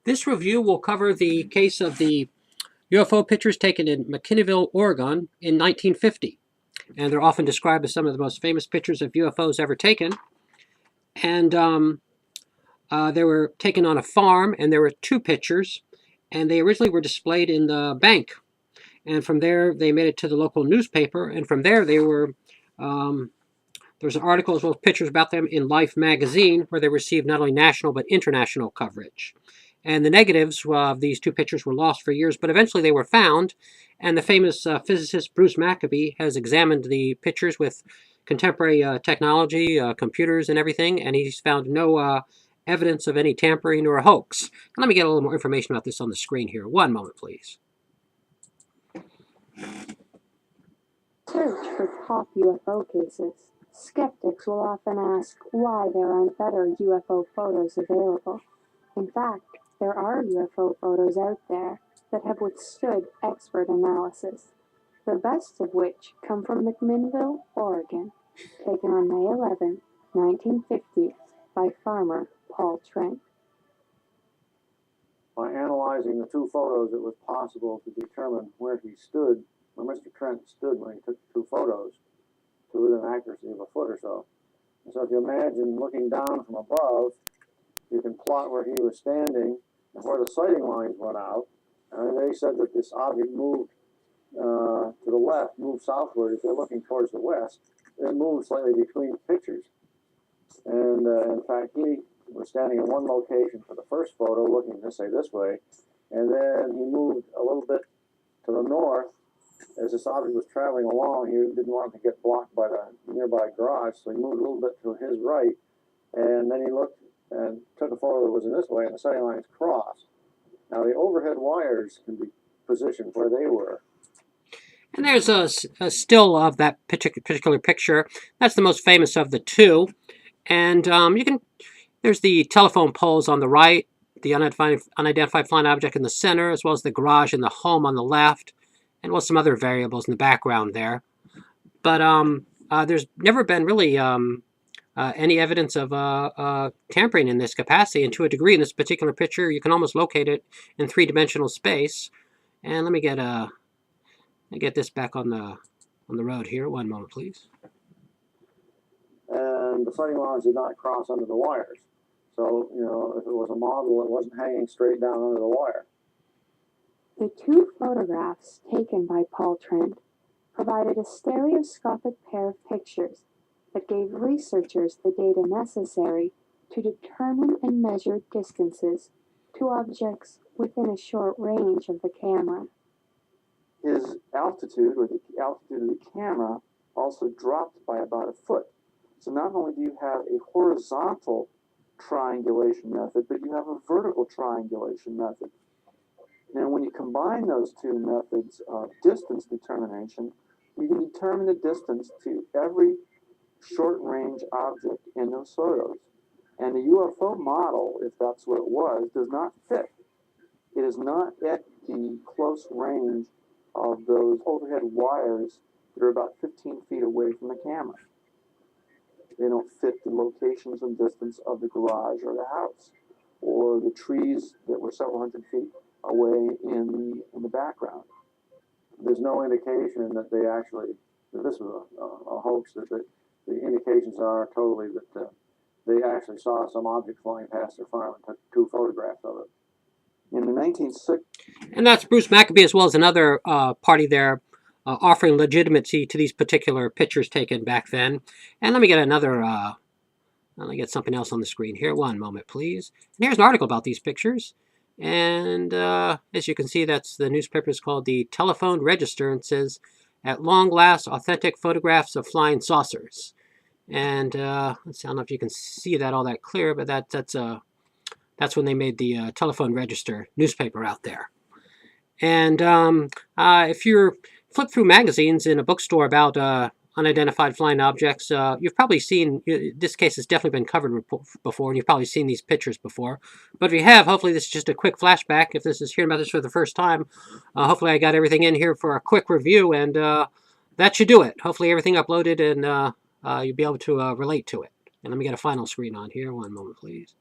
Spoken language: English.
This review will cover the case of the UFO pictures taken in McKinneyville, Oregon in 1950. And they're often described as some of the most famous pictures of UFOs ever taken. And they were taken on a farm, and there were two pictures, and they originally were displayed in the bank. And from there, they made it to the local newspaper, and from there, they were there was an article as well as pictures about them in Life magazine, where they received not only national but international coverage. And the negatives of these two pictures were lost for years, but eventually they were found. And the famous physicist Bruce Maccabee has examined the pictures with contemporary technology, computers, and everything, and he's found no evidence of any tampering or a hoax. And let me get a little more information about this on the screen here. One moment, please. Search for top UFO cases. Skeptics will often ask why there aren't better UFO photos available. In fact, there are UFO photos out there that have withstood expert analysis, the best of which come from McMinnville, Oregon, taken on May 11, 1950, by farmer Paul Trent. By analyzing the two photos, it was possible to determine where he stood, where Mr. Trent stood when he took the two photos, to within accuracy of a foot or so. And so if you imagine looking down from above, you can plot where he was standing and where the sighting lines went out. And they said that this object moved to the left, moved southward. If you're looking towards the west, it moved slightly between pictures. And in fact, he was standing in one location for the first photo, looking, let's say, this way. And then he moved a little bit to the north. As this object was traveling along, he didn't want to get blocked by the nearby garage, so he moved a little bit to his right. And then he looked and took a photo that was in this way, and the sighting lines crossed. Now, the overhead wires can be positioned where they were. And there's a still of that particular picture. That's the most famous of the two. And there's the telephone poles on the right, the unidentified flying object in the center, as well as the garage and the home on the left, and well, some other variables in the background there. But there's never been really any evidence of tampering in this capacity. And to a degree, in this particular picture, you can almost locate it in three-dimensional space. And let me get this back on the road here. One moment, please. And the sighting lines did not cross under the wires. So, if it was a model, it wasn't hanging straight down under the wire. The two photographs taken by Paul Trent provided a stereoscopic pair of pictures that gave researchers the data necessary to determine and measure distances to objects within a short range of the camera. His altitude, or the altitude of the camera, also dropped by about a foot. So not only do you have a horizontal triangulation method, but you have a vertical triangulation method. Now, when you combine those two methods of distance determination, you can determine the distance to every short-range object in those photos. And the UFO model, if that's what it was, does not fit. It is not at the close range of those overhead wires that are about 15 feet away from the camera. They don't fit the locations and distance of the garage or the house, or the trees that were several hundred feet away in the background. There's no indication that this was a hoax. That the indications are totally that they actually saw some object flying past their farm and took two photographs of it. In the 1960s. And that's Bruce Maccabee, as well as another party there offering legitimacy to these particular pictures taken back then. And let me get let me get something else on the screen here. One moment, please. And here's an article about these pictures. And as you can see, that's the newspaper is called the Telephone Register, and says, "At long last, authentic photographs of flying saucers." And let's see, I don't know if you can see that all that clear, but that's when they made the Telephone Register newspaper out there. And if you're flip through magazines in a bookstore about unidentified flying objects, you've probably seen, this case has definitely been covered before, and you've probably seen these pictures before. But if you have, hopefully this is just a quick flashback. If this is hearing about this for the first time, hopefully I got everything in here for a quick review, and that should do it. Hopefully everything uploaded, and you'll be able to relate to it. And let me get a final screen on here. One moment, please.